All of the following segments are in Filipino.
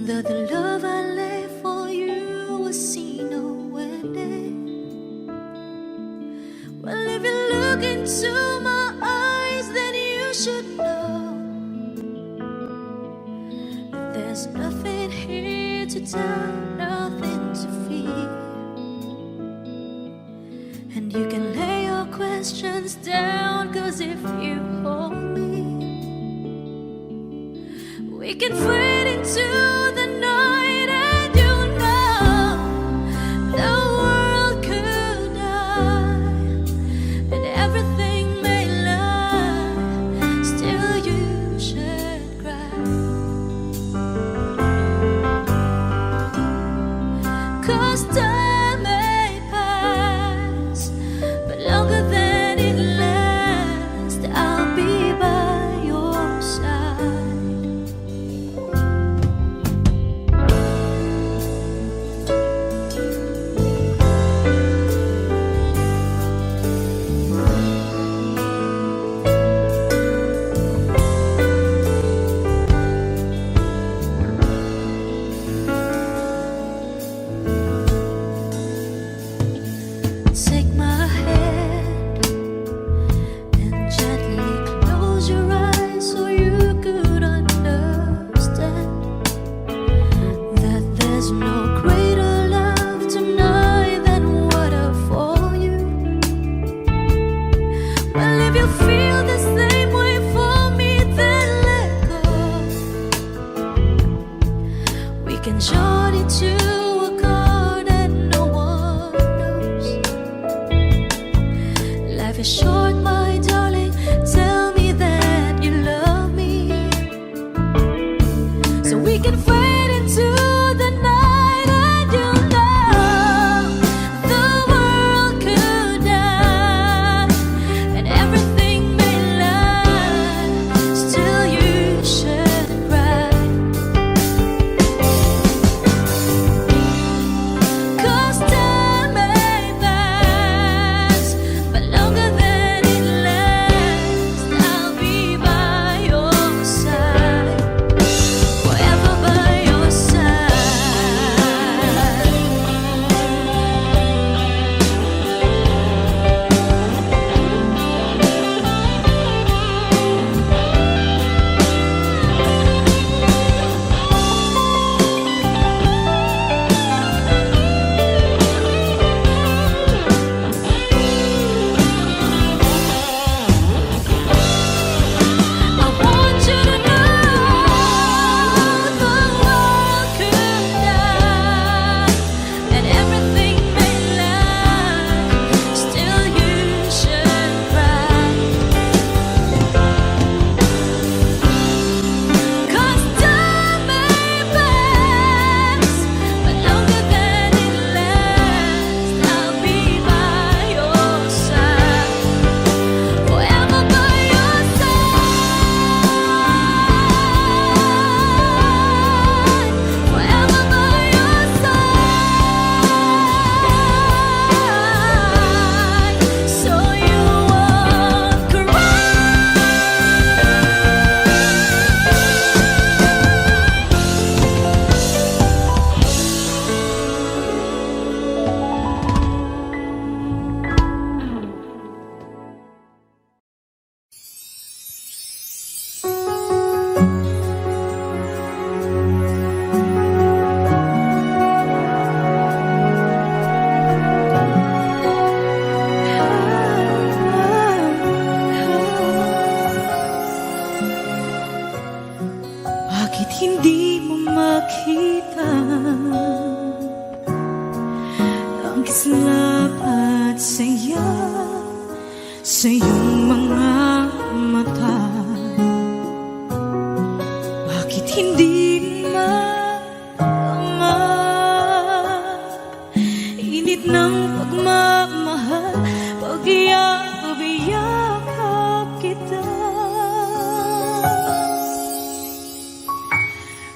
That the love I lay for you will see no ending. Well, if you look into my eyes, then you should know that there's nothing here to tell, nothing to fear. And you can lay your questions down, 'cause if you hold me, we can fade into the night, and you know the world could die and everything may lie, still you should cry. 'Cause time may pass, but longer than it lasts, I'll be by your side. Take my hand and gently close your eyes so you could understand that there's no greater love tonight than what I for you. Well, if you feel the same way for me, then let go. We can short it to a chord and no one knows. Life is short, my darling. Tell me that you love me, so we can fade into the night, and you know the world could die and everything may lie, still you should cry. 'Cause time may pass, but longer than it lasts, I'll be by your side, forever by your side. I want you to know the world could die and everything may lie, still you should cry. 'Cause time may pass, but longer than it lasts, I'll be by your side, forever by your side, forever by your side, so you won't cry. Bakit hindi mo makita ang kislap at saya sa iyong mga mata? Bakit hindi maama init ng pagmamahal, pag-iyakap kita?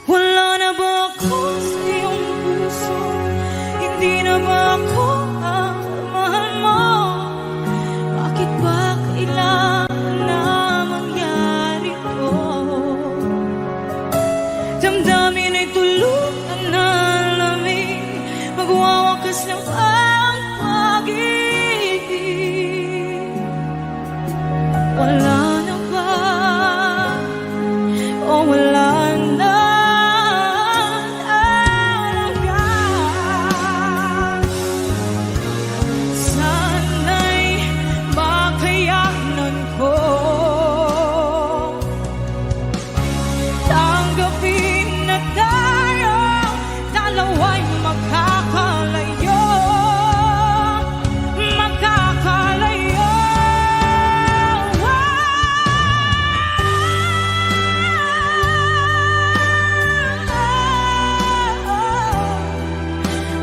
Wala na ba ako sa iyong puso? Hindi na ba ako ang mahal mo? Bakit ba kailangan na mangyari to? wala na talaga. Sana'y makayanan ko tanggapin na tayo dalawa'y makakalayo.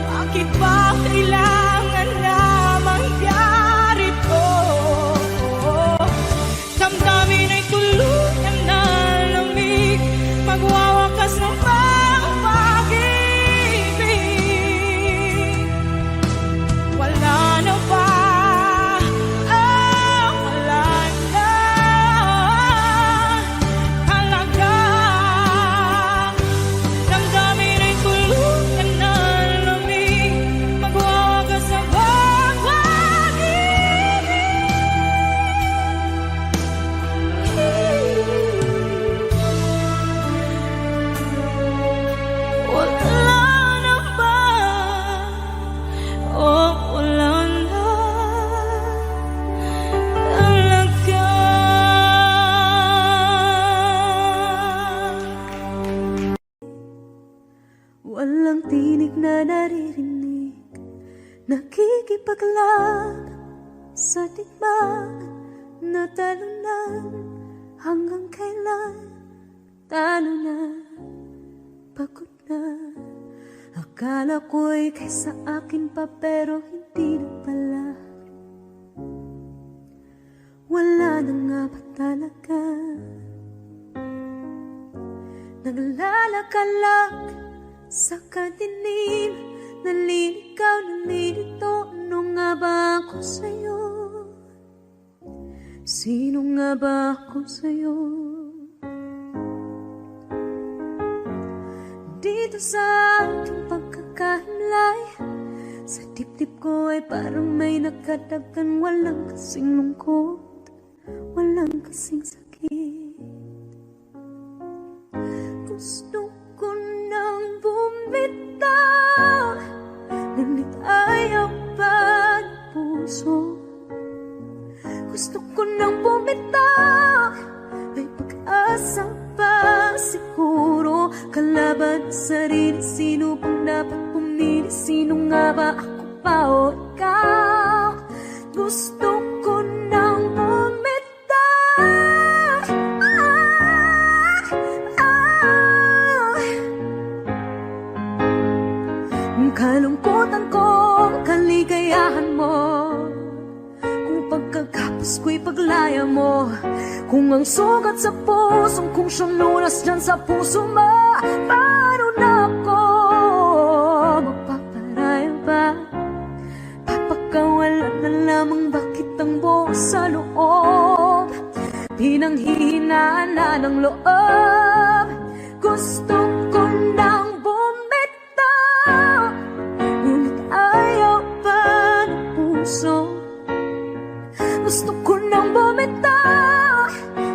Bakit ba kailangan na mangyari to? Damdamin ay tuluyan na lamig, magwawakas ng pag-ibig. Wala na ba? Wala na talaga. Damdamin ay tuluyan na lamig, magwawakas ng pag-ibig. Wala na ba? Wala na talaga. Walang tinig na naririnig, nakikipaglag sa tikman na talunan. Hanggang kailan talo na, pagod na. Akala ko'y kaysa akin pa, pero hindi na pala. Wala na nga ba talaga? Naglalakalag sa kadilim, naliligaw, nalilito. Ano nga ba ako sa'yo? Sino nga ba ako sa'yo? Dito sa ating pagkakahimlay, sa dibdib ko ay parang may nakadagan. Walang kasing lungkot, walang kasing sakit. Gusto ko nang bumitaw, ngunit ayaw pa ng puso. Gusto ko nang bumitaw, may pag-asa pa siguro. Kalaban sa sarili, sino bang dapat pumili? Sino nga ba, ako pa o ikaw? Gusto ko nang bumitaw. Kalungkutan ko, kaligayahan mo, kung pagkagapos ko'y paglaya mo. Kung ang sugat sa pusong kung siyang lunas dyan sa puso mo, paano na ako magpaparaya ba? Papakawalan na lamang, bakit ang buo sa loob? Pinanghihinaan na ng loob. Gusto ko nang bumitaw, ngunit ayaw pa ng puso. Gusto ko nang bumitaw,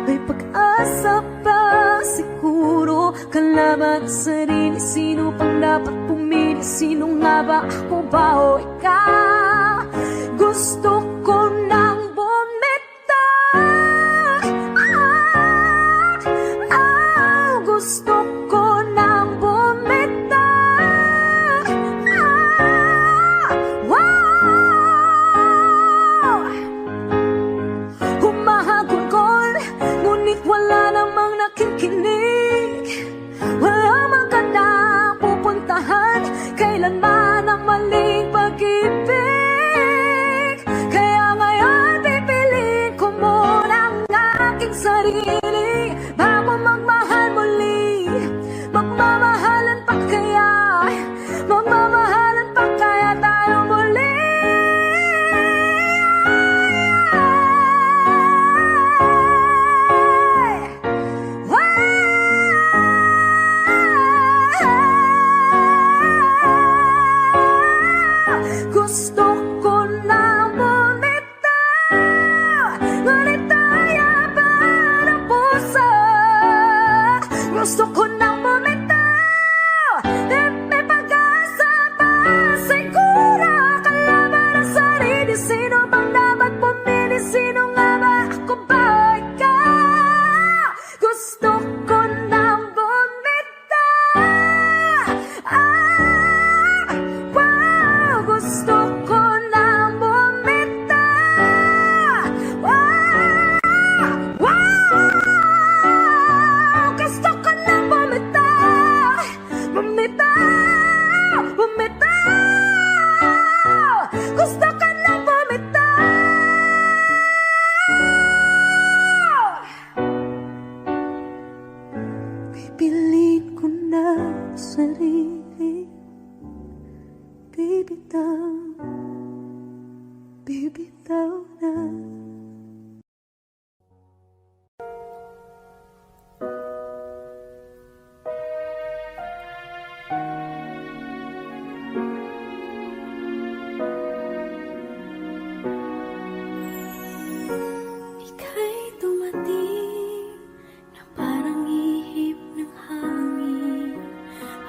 may pag-asa pa siguro. Kalaban sa sarili, sino pang dapat pumili? Sino nga ba, ako ba o ikaw? Gusto ko nang bumitaw. Gusto ko nang bumitaw. Humahagulgol, ngunit wala namang nakikinig. Wala mang gandang pupuntahan, kailanman ang maling pag-ibig. Gusto ko nang bumitaw. May pag-asa pa. Siguro kalaban ang sarili. Sino bang dapat pumili? Sino nga ba? Ako ba o ikaw? Gusto ko nang bumitaw. Wow, gusto ko nang bumitaw. Wow, gusto ko nang bumitaw. Bumitaw, bumitaw. Gusto ko nang bumitaw. Pipiliin ko na sarili. Bibitaw, bibitaw na. Ika'y dumating na parang ihip ng hangin.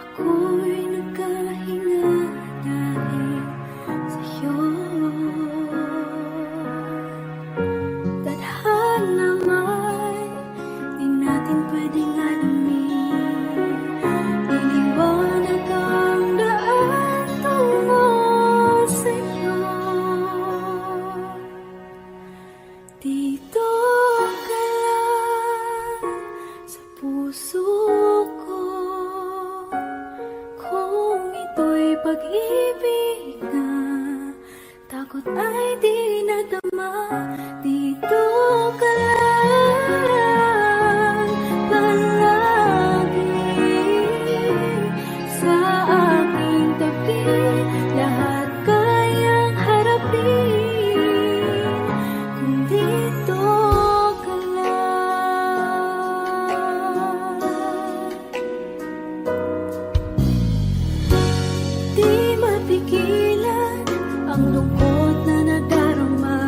Ako'y nagkahinga dahil sa'yo. Tadhana may di natin pwedeng alamin. Iliwanag ang daan tungo sa'yo. Dito ka lang sa puso ko. Kung ito'y pag-ibig na takot ay di nadama. Dito ka lang palagi sa aking tabi. Lahat kayang harapin kung dito ka lang. Di mapigilan ang lungkot na nadarama.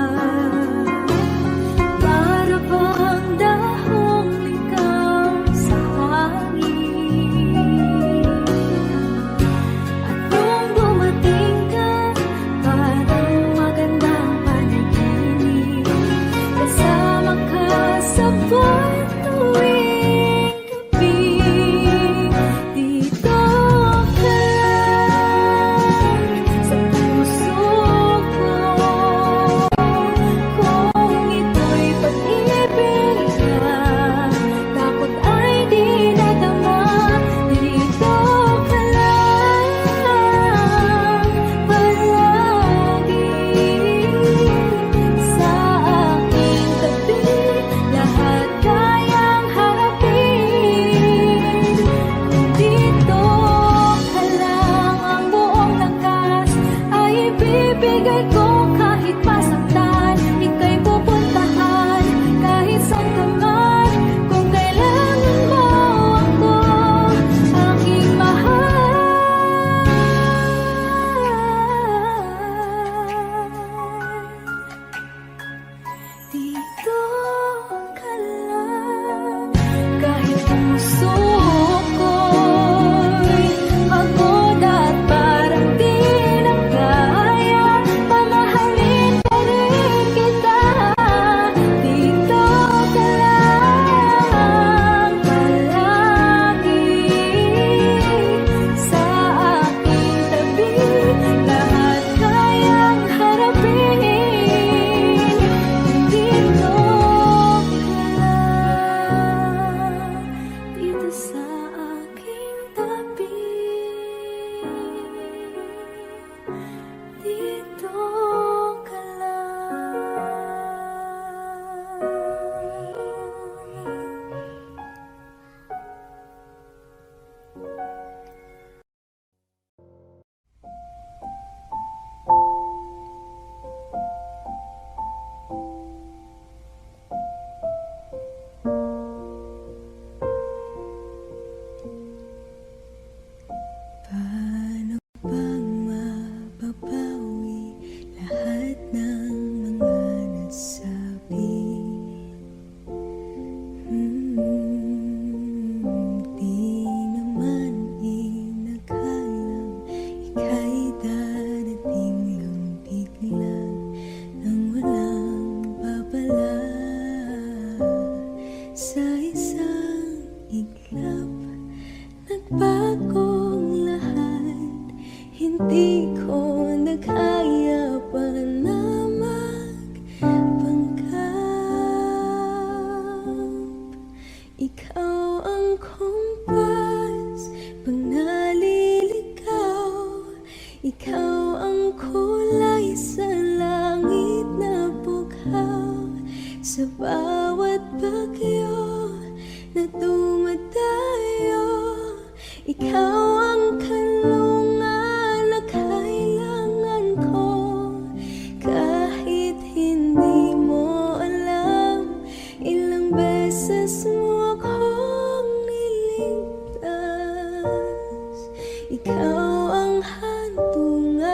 ikaw ang hantungan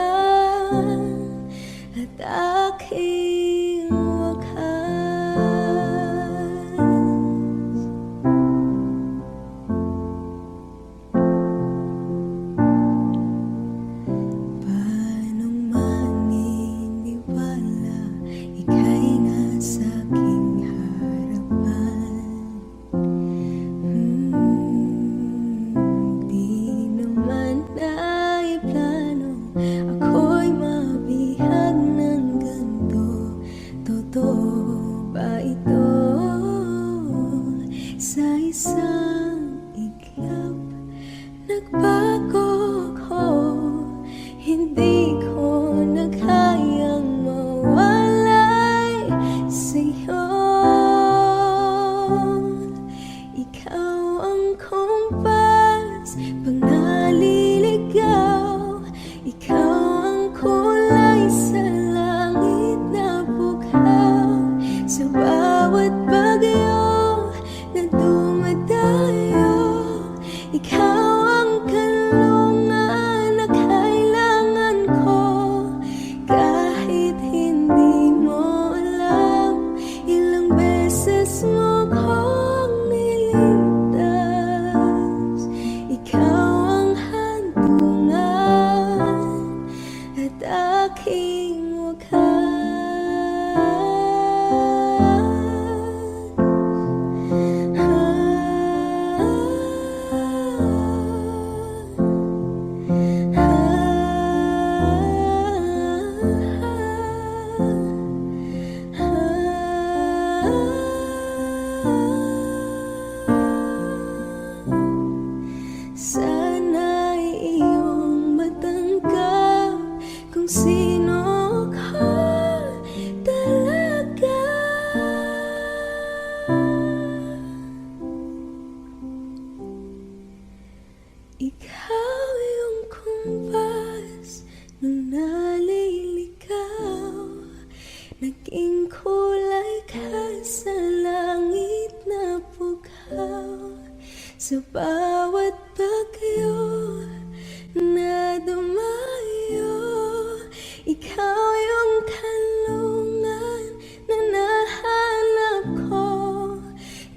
at aking wakas. Paano maniniwala ika'y nasa aking harapan? Di naman naiplano ako'y mabihag ng ganito. Totoo ba ito? Sa isang iglap nagbago ko, hindi ko na kayang mawalay sa'yo. Ikaw ang kompas pag naliligaw, ikaw ang kulay sa langit na bughaw. Sa bawat bagyo na dumadayo, ikaw ang kanlungan na kailangan ko. Kahit hindi mo alam, ilang beses mo kong niligtas. Ikaw ang hantungan at aking wakas. Sana'y iyong matanggap kung sino ka talaga. Ikaw yung kumpas nung naliligaw, naging kulay ka sa langit na bughaw. Sa bawat bagyo na dumayo, ikaw yung kanlungan na nahanap ko.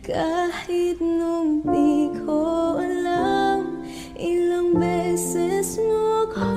Kahit nung di ko alam, ilang beses mo ko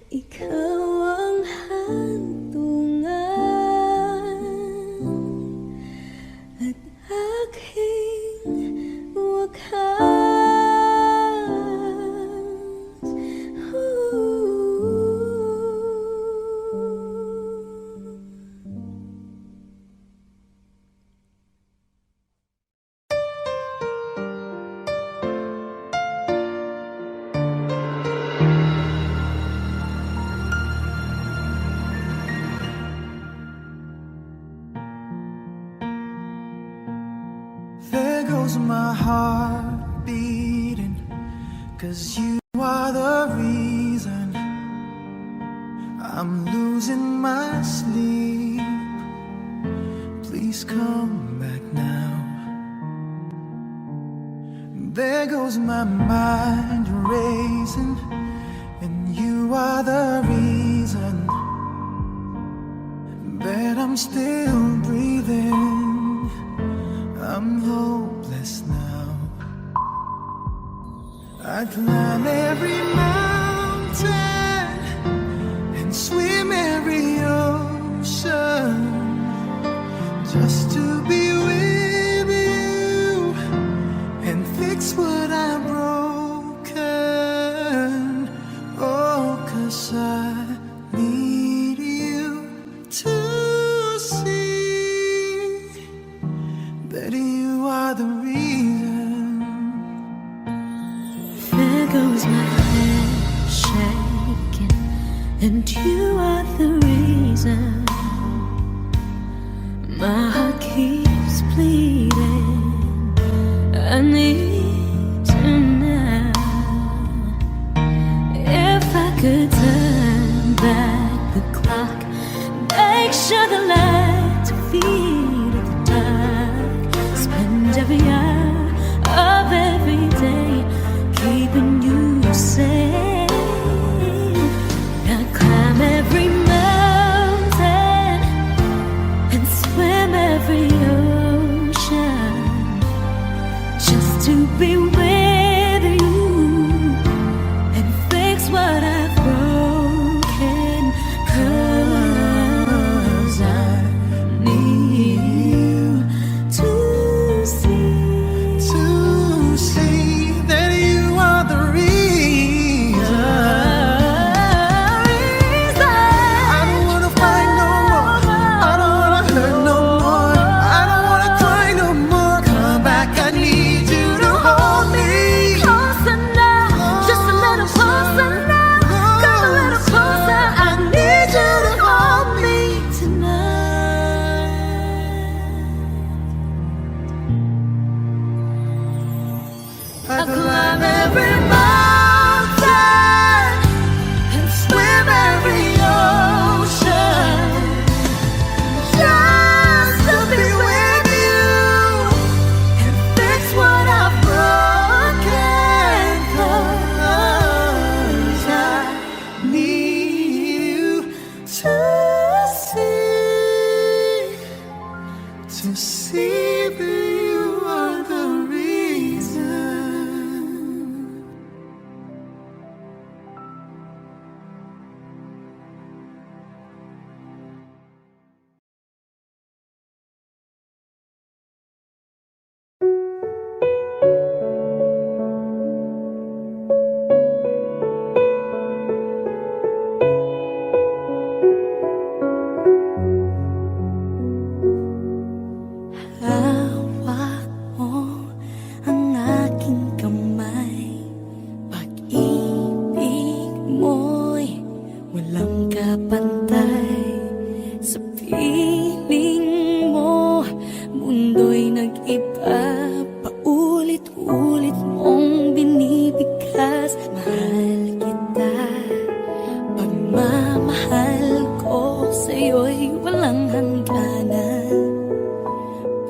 ikaw ang hantungan at aking wakas. There goes my heart beating, 'cause you are the reason I'm losing my sleep. Please come back now. There goes my mind racing, and you are the reason that I'm still breathing. I'm hopeless now. I'd climb every mountain and swim every ocean just to be with you and fix what I've broken. Oh, 'cause I need you to see that you are the reason. There goes my head shaking, and you are the reason. My heart keeps bleeding. I need you now. If I could turn back the clock, make sure the lights feed at the dark, spend every hour of every day keeping you safe. Now climb every mountain and swim every ocean just to be with you and fix what I've broken. 'Cause I need you to see that you are the reason. I don't wanna fight no more. I don't wanna hurt no more. I don't wanna cry no more. Come back, I need you to hold me. Closer now, just a little closer now. Come a little closer, I need you to hold me tonight. I climb every mountain and swim every ocean just to be with you and fix what I've broken. 'Cause I Need you to see that you are the reason. hawak mo ang aking kamay. Pag-ibig mo'y walang kapantay. Sa piling mo, mundo'y nag-iba. Paulit-ulit mong binibigkas. Mahal kita, pagmamahal ko sa'yo'y walang hangganan.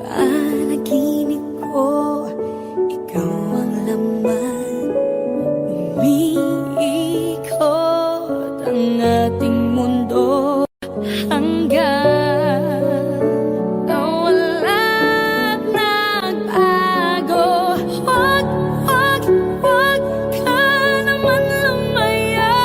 Panaginip ko, ikaw ang laman. Umiikot ang ating mundo hanggang nawala't nagbago. Huwag ka naman lumaya.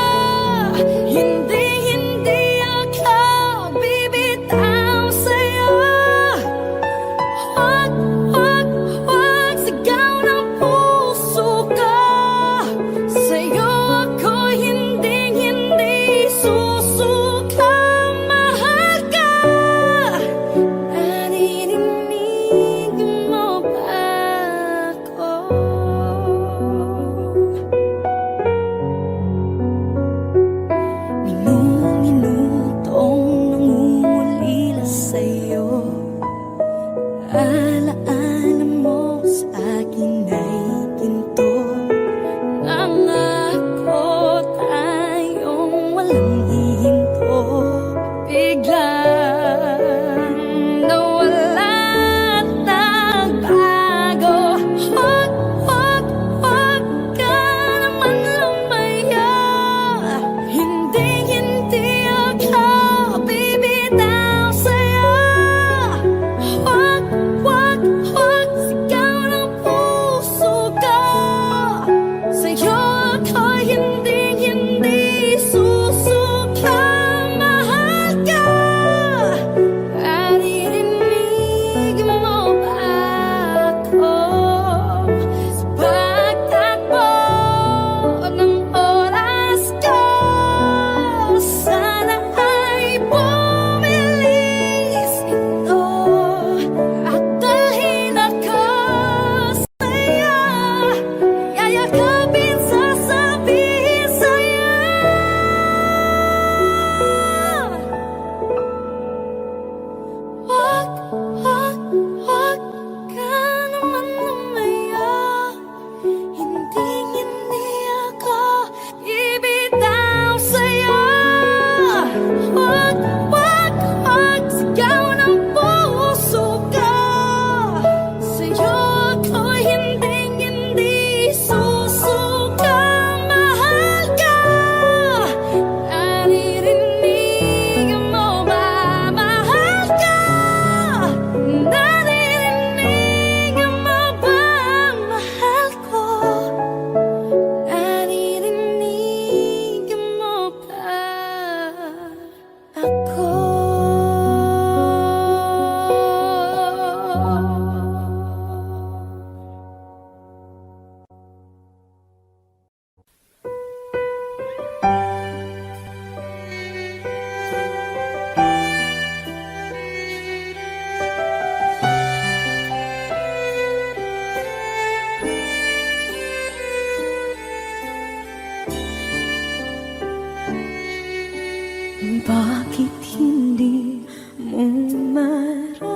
Bakit hindi mo maramdaman?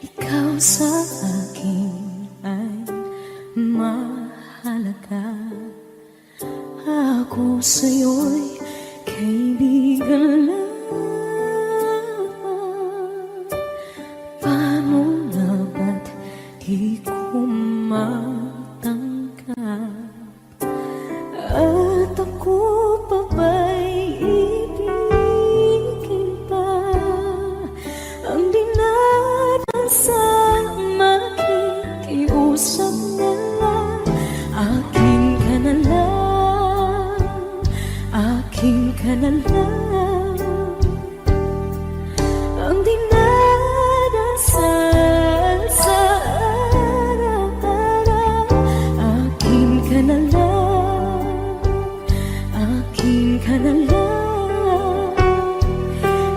Ikaw sa akin ay mahalaga. Ako sa'yo'y kaibigan lang. Paano nga ba't di ko matanggap? At ako pa ba'y ibigin pa? Ang dinadansang makikiusap na lang. Akin ka na lang, akin ka na lang. Ang dinadasal sa araw-araw. Akin ka na lang, akin ka na lang.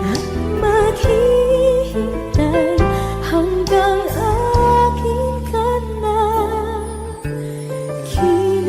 At maghihintay hanggang akin ka na kilig.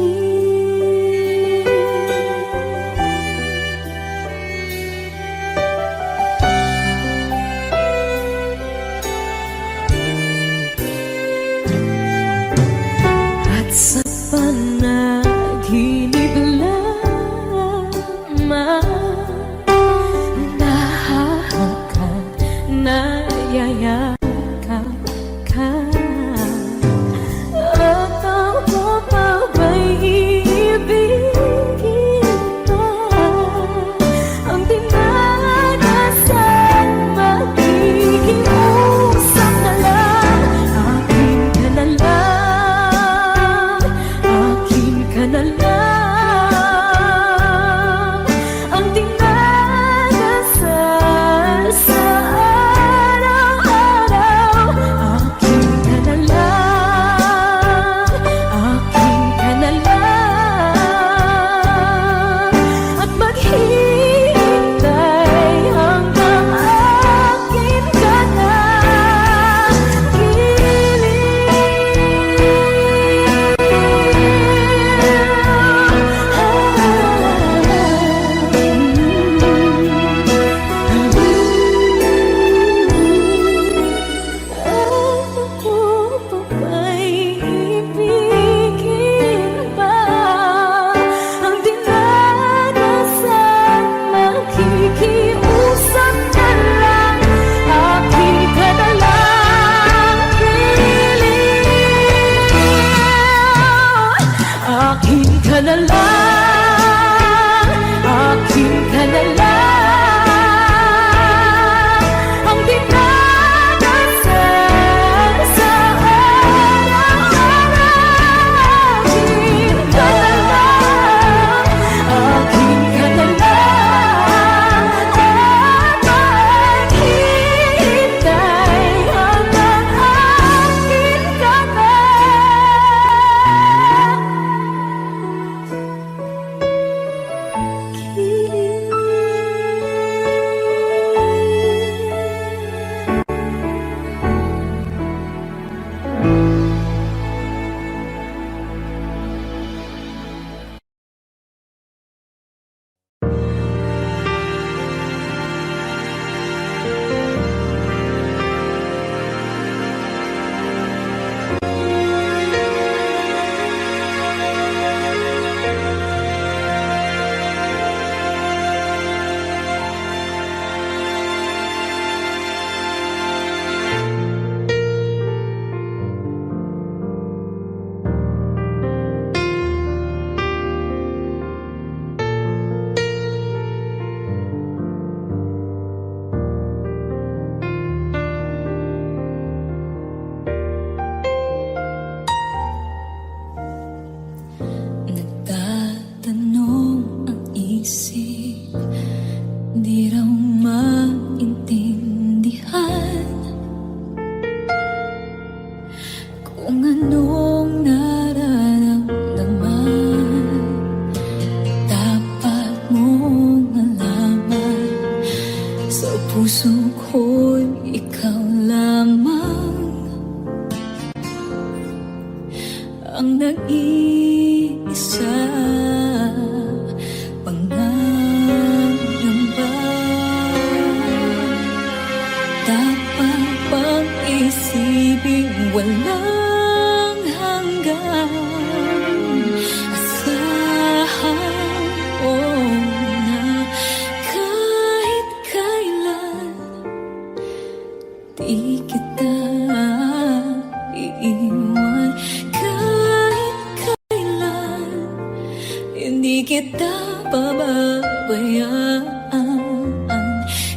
hindi kita pababayaan.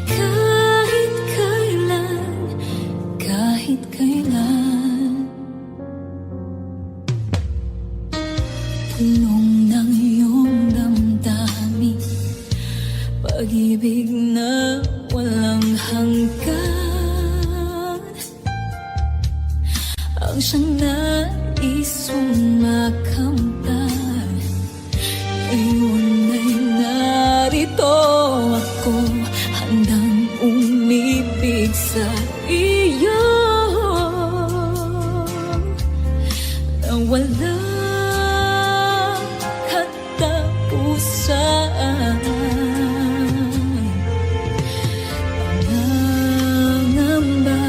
Kahit kailan, kahit kailan. Tulong ng iyong damdamin, pag-ibig na walang hanggan, ang siyang nais sumakamtan. Ngayon ay narito ako, handang umibig sa iyo na walang katapusan. Pangangamba,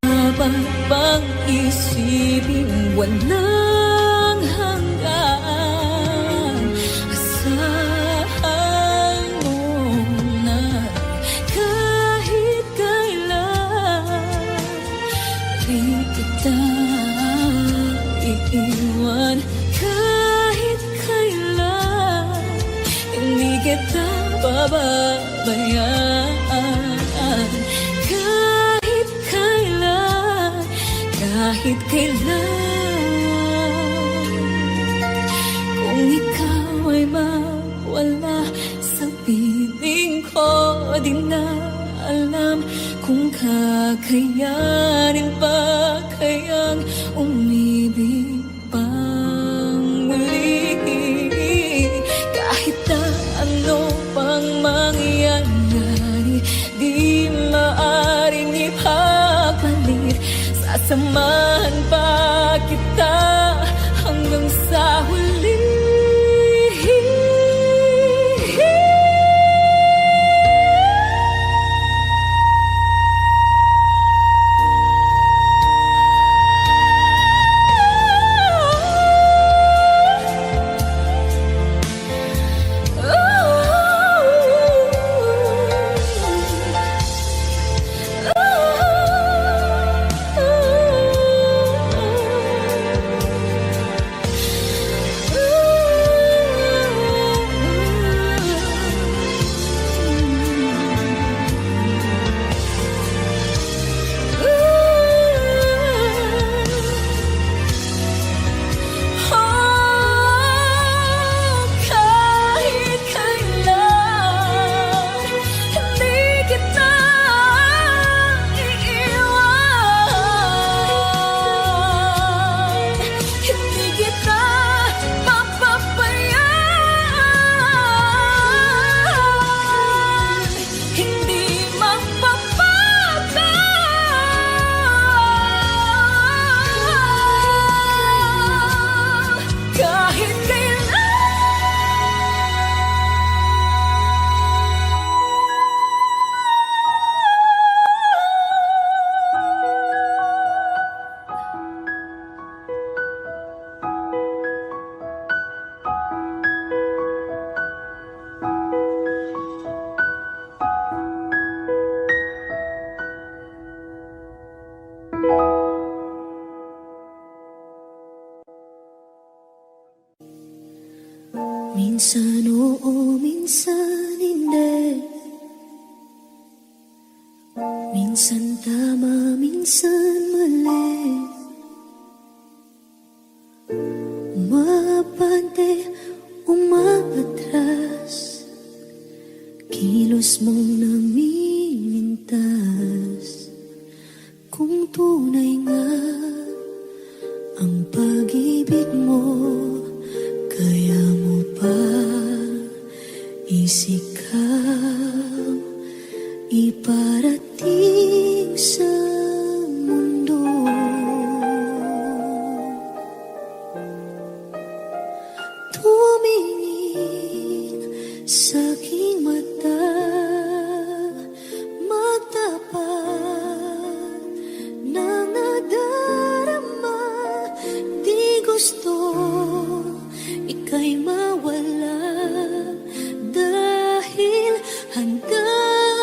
dapat bang isipin walang hanggan? Asahan mo na kahit kailan di kita iiwan. Kahit kailan, hindi kita pababayaan. Kahit kailan, kahit kailan. Kung ikaw ay mawala sa piling ko, di na alam kung kakayanin pa kayang umibig pang muli. Kahit na ano pang mangyayari, di maaaring ipapalit. Sasamahan pa kita hanggang sa huli. Minsan oo, minsan hindi. Minsan tama, minsan mali. Umabante, umaatras, kilos mong namimintas. Kung tunay nga ang pag-ibig mo, kaya mo pa isikap iparating sa mundo. Tumingin sa aking mata, magtapat na nadarama. Di gusto ika'y mawala, dahil handa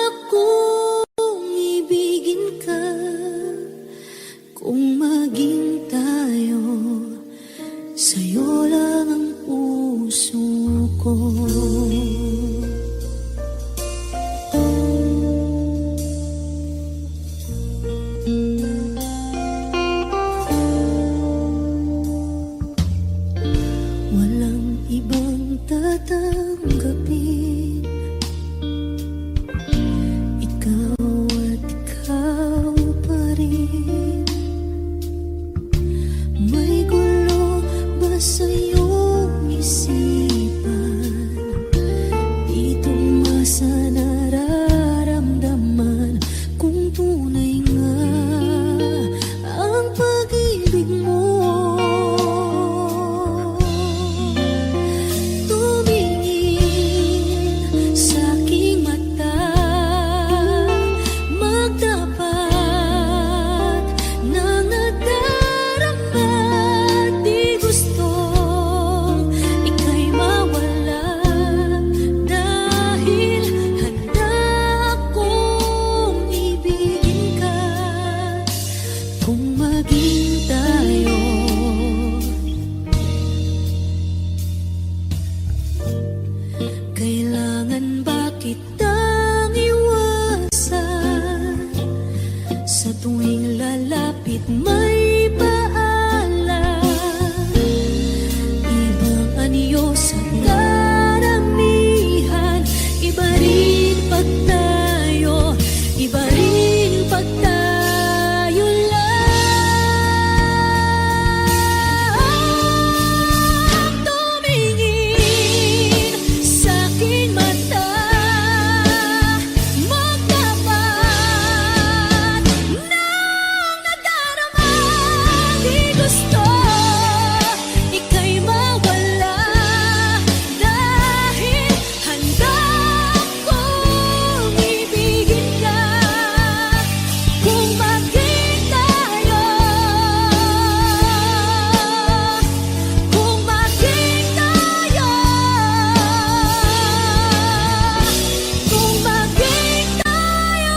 akong ibigin ka. Kung maging tayo, sa'yo puso ko. Walang ibang tatanggapin, ikaw at ikaw pa rin. May gulo ba sa iyong isipan? Dito masa nararamdaman kung tunay nga ang pag-ibig mo. Tumingin sa aking mata, magtapat ng nadarama. Di gustong ika'y mawala, dahil handa akong ibigin ka. Kung maging tayo, kailangan ba kitang iwasan? Sa tuwing lalapit may paalam, ibang anyo sa karamihan. Iba rin pag tayo, iba rin pag tayo lang. Tumingin sa aking mata, magtapat ng nadarama. Di gusto ika'y mawala, dahil handa akong ibigin ka. Kung maging tayo, kung maging tayo, kung maging tayo.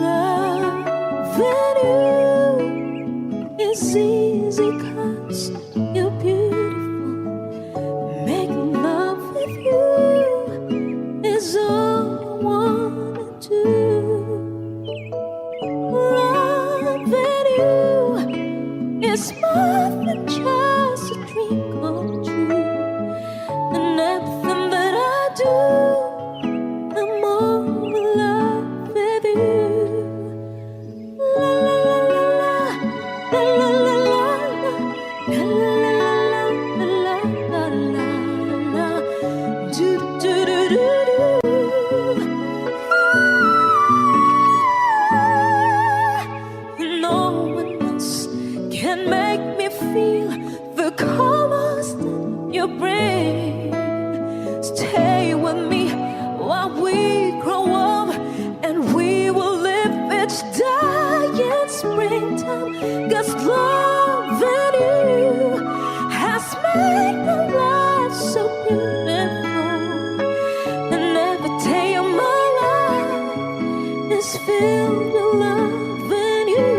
Loving you is easy 'cause you're beautiful. Making love with you is all I wanna do. Loving you is more than just a dream come true. And everything that I do, I'm all in love with you. La la la la la. 'cause loving you has made my life so beautiful. And every day of my life is filled with loving you.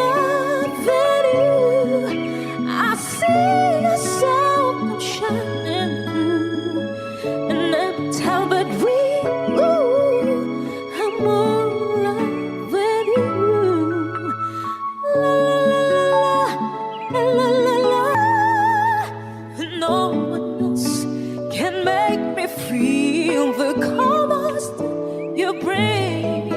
Loving you, I see your soul come shining through. And every time that we I'm more in love with you. La la la la la la. No one else can make me feel the calmness you bring.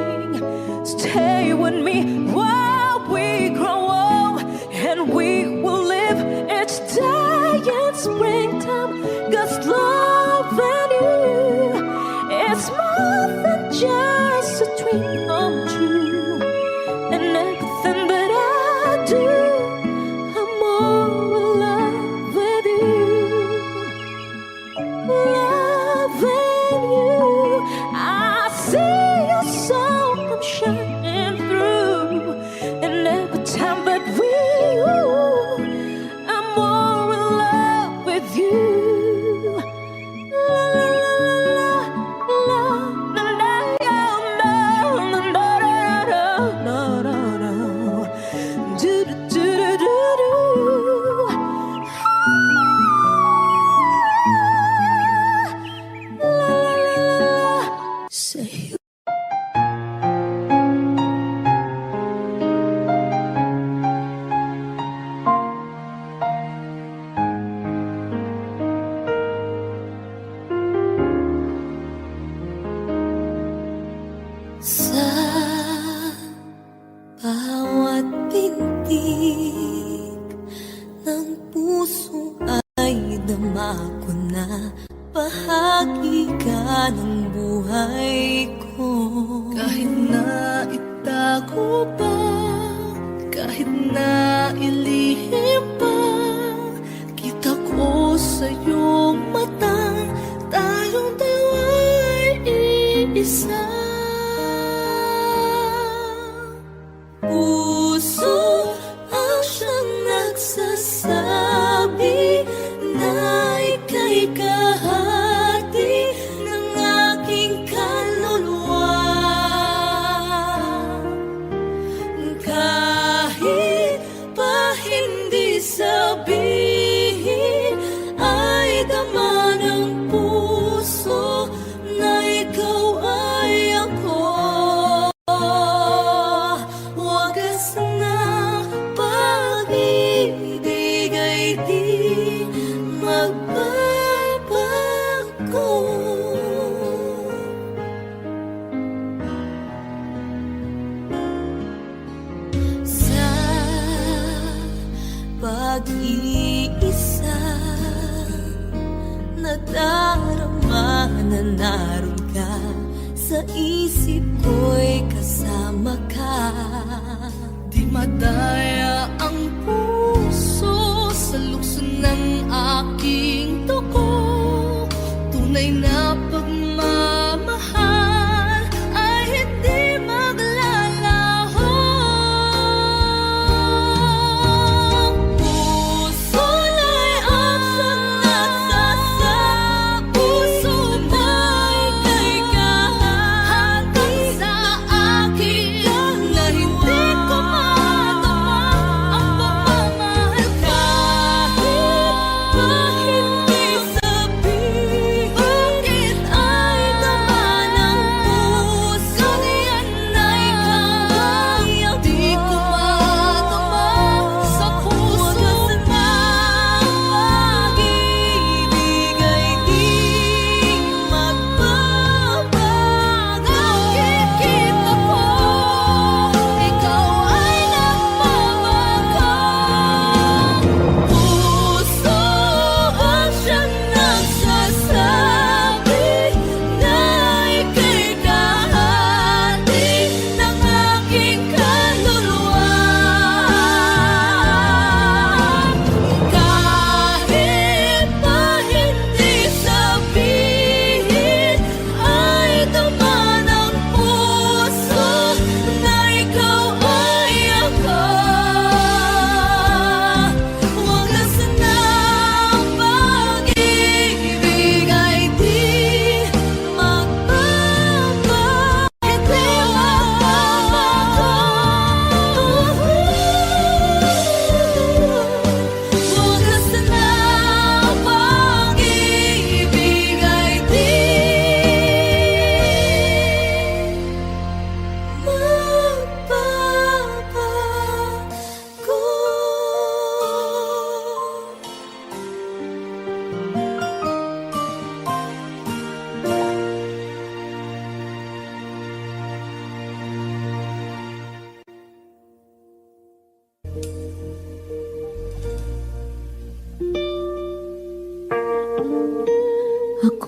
Stay with me while we grow old, and we will live each day in springtime. 'Cause loving you is more than just a dream come true. And everything that I do, I'm more in love with you. Loving you, I see your soul come shining through. And every time that I'm more in love with you. Say sa bawat pintig ng puso ay dama ko na bahagi ka ng buhay ko. Kahit na itago pa, kahit na ilihim pa, kita ko sa iyong mata, tayong dalawa'y iisa. Puso ang siyang nagsasabi na ika'y kahati ng aking kaluluwa. Kahit pa hindi sabihin, ay dama ng puso na ikaw ay ako. Wagas na pag-ibig ay di magbabago. Sa pag-iisa, nadarama na naroon ka, sa isip ko'y kasama ka. Di madaya ang puso sa lukso ng aking dugo. Tunay na pagmamahal ay hindi maglalaho. Puso na'y ang nagsasabi, puso na'y kay kahati sa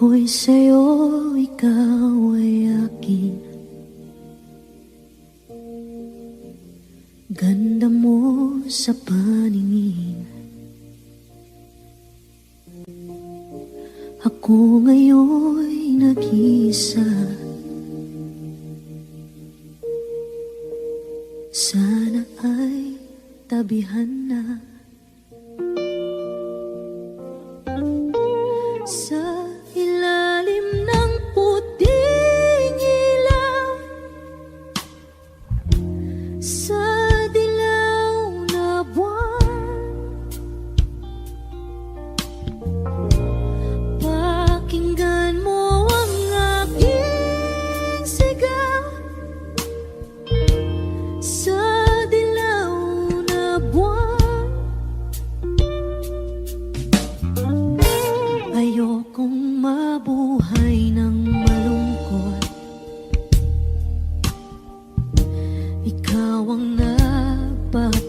ako'y sa'yo, ikaw ay akin. Ganda mo sa paningin. Ako ngayon'y nag-iisa. Sana ay tabihan na. Sa ilalim ng puting ilaw, sa dilaw na buwan, pakinggan mo ang aking sigaw. Sa dilaw na buwan, ayokong mabuhay ng malungkot. Ikaw ang nagpapasaya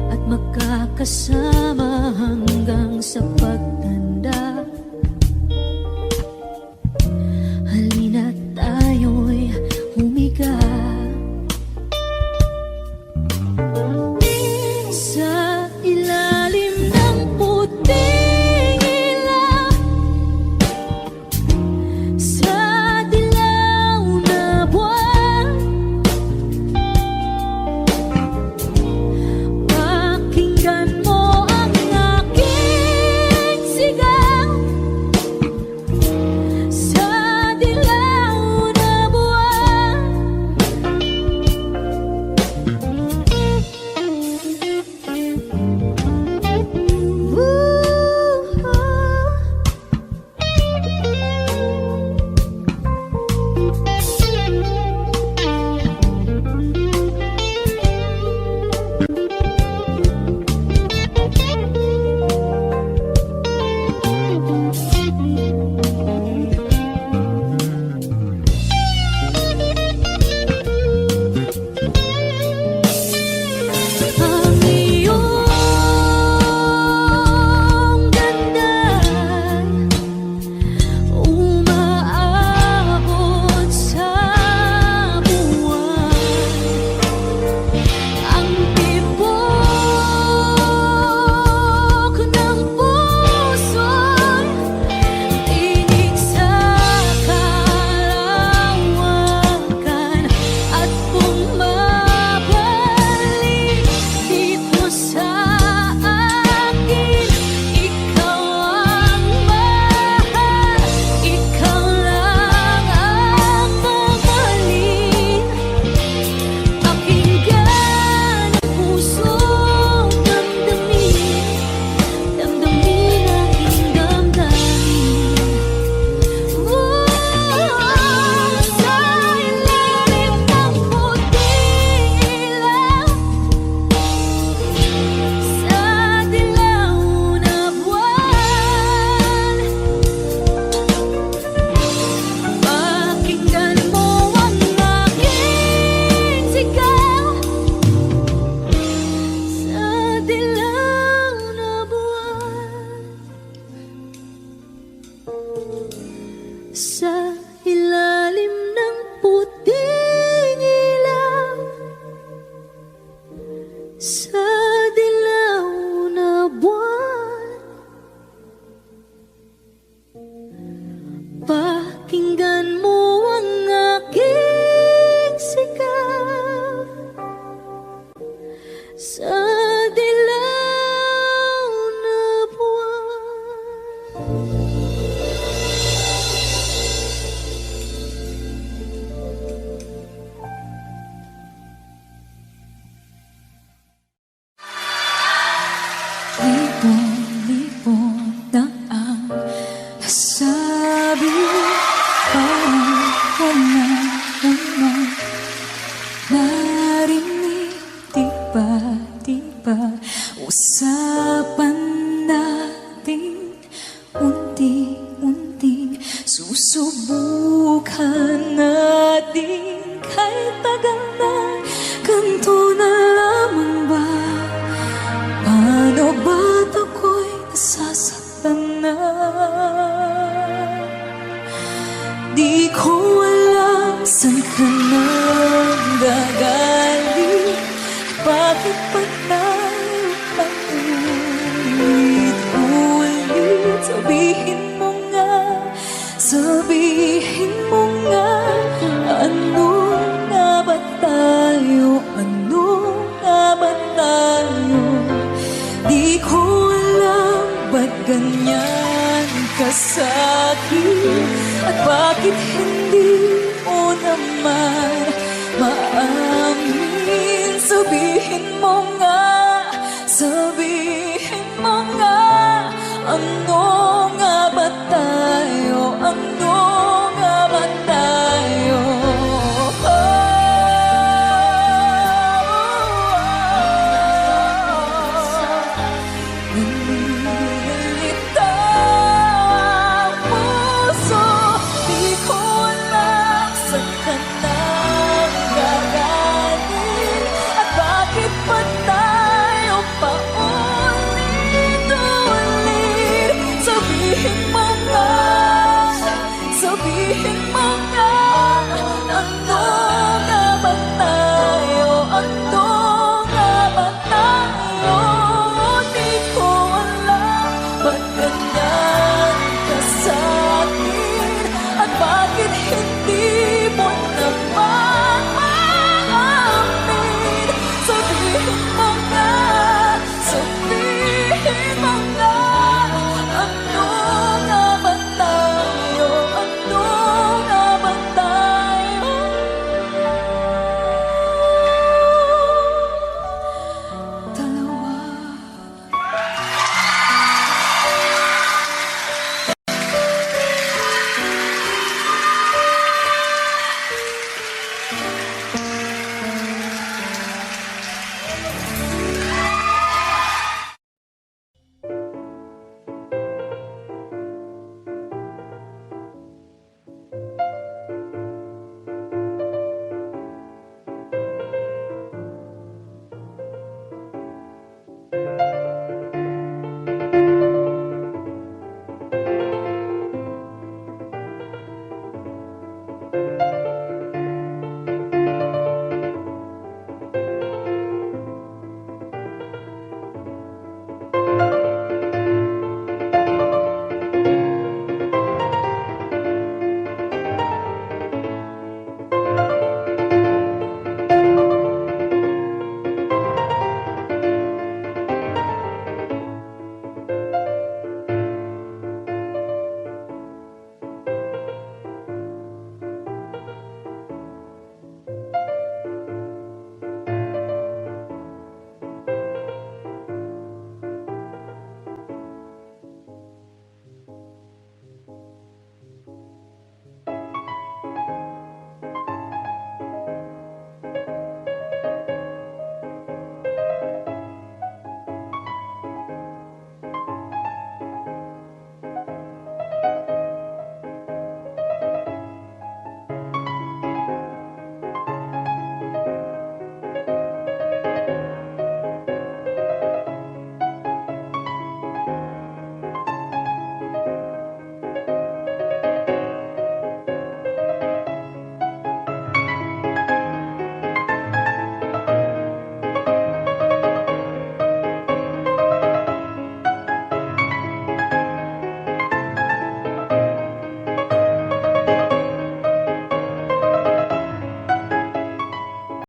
at magkakasama hanggang sa pagtanda. Halina't tayo'y humiga sa ilalim ng puting ilaw, sa dilaw na buwan. Pakinggan mo ang aking sigaw. Sa dilaw na buwan, ang iyong ganda'y umaabot sa buwan. Ang tibok ng puso'y tinig sa kalawakan at bumabalik dito sa akin. Ikaw ang mahal, ikaw lang ang mamahalin. Pakinggan ang pusong damdamin, damdamin aking damdamin. Sa ilalim ng puting ilaw, sa dilaw na buwan, pakinggan mo ang aking sigaw. Sa dilaw na buwan, sa ilalim ng puting ilaw, sa dilaw na buwan, pakinggan mo ang aking sigaw. Sa dilaw na buwan. Libo-libo na ang nasabi, parang wala naman narinig. Diba usapan natin unti-unting susubukan natin kahit tagal na. Ganto na lamang ba? Paano ba't ako ko alam saan ka nang gagaling. Bakit pa tayo paulit-ulit? Sabihin mo nga, ano nga ba tayo? Ano nga ba tayo? Di ko alam ba't ganyan ka sa'kin, at bakit hindi mo naman maamin. Sabihin mo nga, ano